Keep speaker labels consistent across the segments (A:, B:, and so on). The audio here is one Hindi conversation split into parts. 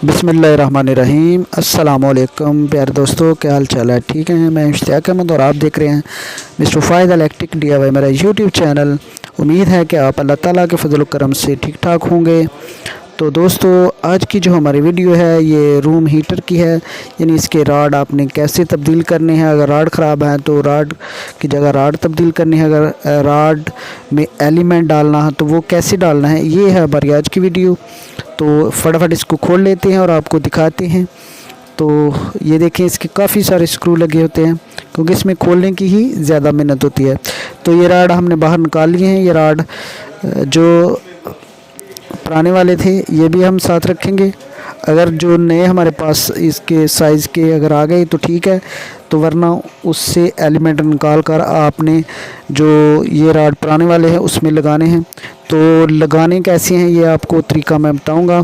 A: बिस्मिल्लाहिर्रहमानिर्रहीम। अस्सलामुअलैकुम प्यारे दोस्तों, क्या हाल चाल है? ठीक है, मैं इश्तियाक अहमद और आप देख रहे हैं मिस्टर फ़ायद इलेक्ट्रिक DIY मेरा यूट्यूब चैनल। उम्मीद है कि आप अल्लाह ताला के फजल करम से ठीक ठाक होंगे। तो दोस्तों, आज की जो हमारी वीडियो है ये रूम हीटर की है, यानी इसके राड आपने कैसे तब्दील करने हैं। अगर राड ख़राब है तो राड की जगह राड तब्दील करनी है, अगर राड में एलिमेंट डालना है तो वो कैसे डालना है, ये है हमारी आज की वीडियो। तो फटाफट इसको खोल लेते हैं और आपको दिखाते हैं। तो ये देखें, इसके काफ़ी सारे स्क्रू लगे होते हैं क्योंकि इसमें खोलने की ही ज़्यादा मेहनत होती है। तो ये राड हमने बाहर निकाल लिए हैं। ये राड जो पुराने वाले थे ये भी हम साथ रखेंगे। अगर जो नए हमारे पास इसके साइज़ के अगर आ गए तो ठीक है, तो वरना उससे एलिमेंट निकाल कर आपने जो ये राड पुराने वाले हैं उसमें लगाने हैं। तो लगाने कैसे हैं ये आपको तरीका मैं बताऊंगा,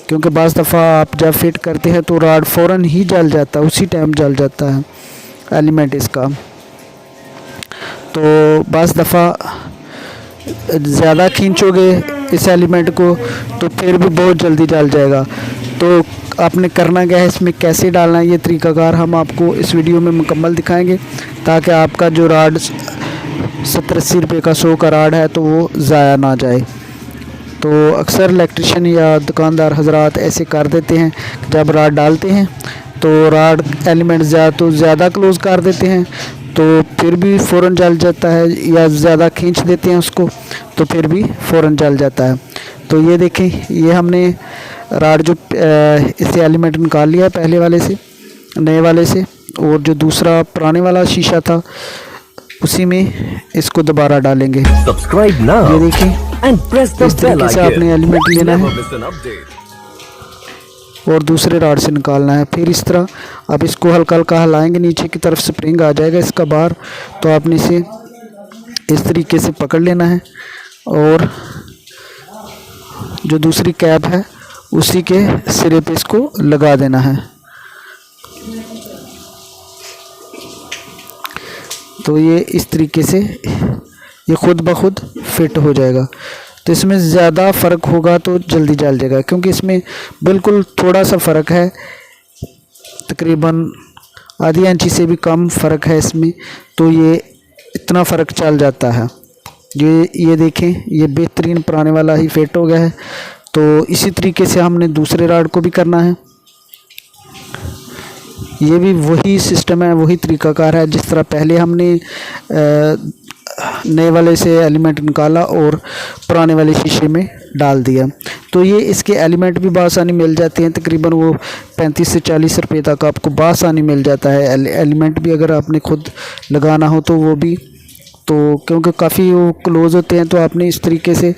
A: क्योंकि बाज़ दफ़ा आप जब फिट करते हैं तो राड फ़ौरन ही जल जाता है, उसी टाइम जल जाता है एलिमेंट इसका। तो बाज़ दफ़ा ज़्यादा खींचोगे इस एलिमेंट को तो फिर भी बहुत जल्दी जल जाएगा। तो आपने करना क्या है, इसमें कैसे डालना है, ये तरीक़ाकार हम आपको इस वीडियो में मुकम्मल दिखाएंगे, ताकि आपका जो राड 70-80 रुपये का 100 का राड है तो वो ज़ाया ना जाए। तो अक्सर इलेक्ट्रिशियन या दुकानदार हजरात ऐसे कर देते हैं, जब राड डालते हैं तो राड एलिमेंट ज़्यादा क्लोज़ कर देते हैं तो फिर भी फ़ौरन जल जाता है, या ज़्यादा खींच देते हैं उसको तो फिर भी फ़ौरन जल जाता है। तो ये देखें, ये हमने राड जो इससे एलिमेंट निकाल लिया है पहले वाले से, नए वाले से, और जो दूसरा पुराने वाला शीशा था उसी में इसको दोबारा डालेंगे।
B: सब्सक्राइब नाउ
A: ये देखें,
B: एंड प्रेस द
A: इस
B: बेल
A: तरीके से
B: आइकन
A: आपने एलिमेंट लेना है
B: अपडेट।
A: और दूसरे राड से निकालना है। फिर इस तरह आप इसको हल्का हल्का हिलाएंगे, नीचे की तरफ स्प्रिंग आ जाएगा इसका बाहर, तो आपने इसे इस तरीके से पकड़ लेना है और जो दूसरी कैप है उसी के सिरे पे इसको लगा देना है। तो ये इस तरीके से ये खुद ब खुद फिट हो जाएगा। तो इसमें ज़्यादा फ़र्क होगा तो जल्दी जल जाएगा, क्योंकि इसमें बिल्कुल थोड़ा सा फ़र्क है, तकरीबन आधी इंची से भी कम फ़र्क है इसमें, तो ये इतना फ़र्क चल जाता है। ये देखें, ये बेहतरीन पुराने वाला ही फिट हो गया है। तो इसी तरीके से हमने दूसरे राड को भी करना है। ये भी वही सिस्टम है, वही तरीक़ाकार है जिस तरह पहले हमने नए वाले से एलिमेंट निकाला और पुराने वाले शीशे में डाल दिया। तो ये इसके एलिमेंट भी बआसानी मिल जाते हैं, तकरीबन वो 35 से 40 रुपये तक आपको बआसानी मिल जाता है। एलिमेंट भी अगर आपने खुद लगाना हो तो वो भी, तो क्योंकि काफ़ी वो क्लोज़ होते हैं तो आपने इस तरीके से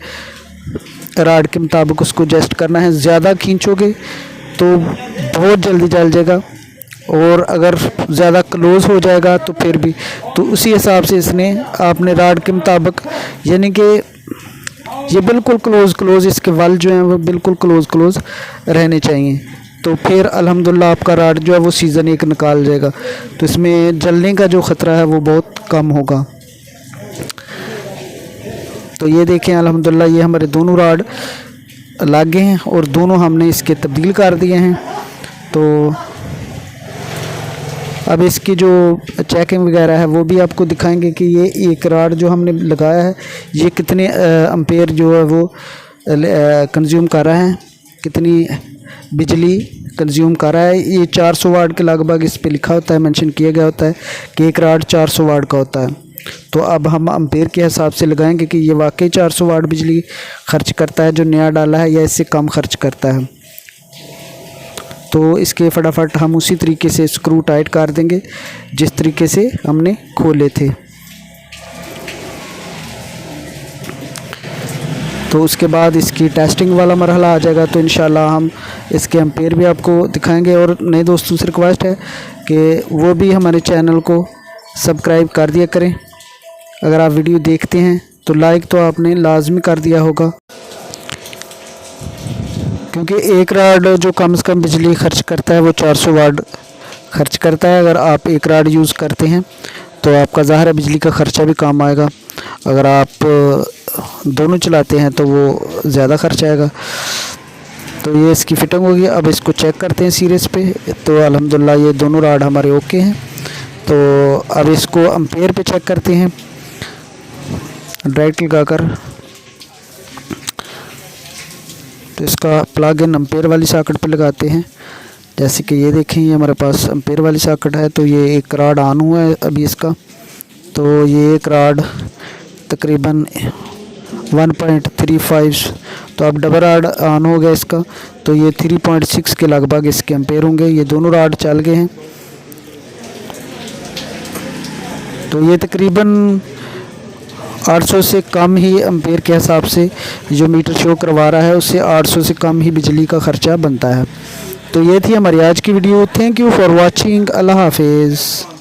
A: राड के मुताबिक उसको एडजस्ट करना है। ज़्यादा खींचोगे तो बहुत जल्दी जल जाएगा, और अगर ज़्यादा क्लोज़ हो जाएगा तो फिर भी, तो उसी हिसाब से इसने आपने राड के मुताबिक, यानी कि ये बिल्कुल क्लोज़ इसके वल जो हैं वो बिल्कुल क्लोज़ रहने चाहिए। तो फिर अल्हम्दुलिल्लाह आपका राड जो है वो सीज़न 1 निकाल जाएगा, तो इसमें जलने का जो ख़तरा है वो बहुत कम होगा। तो ये देखें, अल्हम्दुलिल्लाह ये हमारे दोनों राड लग गए हैं और दोनों हमने इसके तब्दील कर दिए हैं। तो अब इसकी जो चेकिंग वगैरह है वो भी आपको दिखाएंगे कि ये एक राड जो हमने लगाया है ये कितने एम्पेयर जो है वो कंज्यूम कर रहा है, कितनी बिजली कंज्यूम कर रहा है। ये 400 वाट के लगभग इस पे लिखा होता है, मेंशन किया गया होता है कि एक राड 400 वाट का होता है। तो अब हम एम्पेयर के हिसाब से लगाएंगे कि ये वाकई 400 वाट बिजली खर्च करता है जो नया डाला है, या इससे कम खर्च करता है। तो इसके फटाफट हम उसी तरीके से स्क्रू टाइट कर देंगे जिस तरीके से हमने खोले थे। तो उसके बाद इसकी टेस्टिंग वाला मरहला आ जाएगा, तो इंशाल्लाह हम इसके एम्पेयर भी आपको दिखाएंगे। और नए दोस्तों से रिक्वेस्ट है कि वो भी हमारे चैनल को सब्सक्राइब कर दिया करें। अगर आप वीडियो देखते हैं तो लाइक तो आपने लाजमी कर दिया होगा, क्योंकि एक राड जो कम से कम बिजली खर्च करता है वो 400 वाट खर्च करता है। अगर आप एक राड यूज़ करते हैं तो आपका ज़ाहिर है बिजली का ख़र्चा भी कम आएगा। अगर आप दोनों चलाते हैं तो वो ज़्यादा खर्च आएगा। तो ये इसकी फिटिंग होगी। अब इसको चेक करते हैं सीरीज पे। तो अल्हम्दुलिल्लाह ये दोनों रॉड हमारे ओके हैं। तो अब इसको एम्पेयर पे चेक करते हैं डायरेक्ट लगाकर। तो इसका प्लग इन एम्पेयर वाली सॉकेट पे लगाते हैं। जैसे कि ये देखें, ये हमारे पास एम्पेयर वाली सॉकेट है। तो ये एक रॉड ऑन हुआ है अभी इसका। तो ये एक रॉड तकरीबन 1.35, तो अब डबल रॉड ऑन हो गया इसका। तो ये 3.6 के लगभग इसके एम्पेयर होंगे। ये दोनों रॉड चल गए हैं। तो ये तकरीबन 800 से कम ही एम्पेयर के हिसाब से जो मीटर शो करवा रहा है, उससे 800 से कम ही बिजली का ख़र्चा बनता है। तो ये थी हमारी आज की video. Thank you for watching. अल्लाह हाफिज़।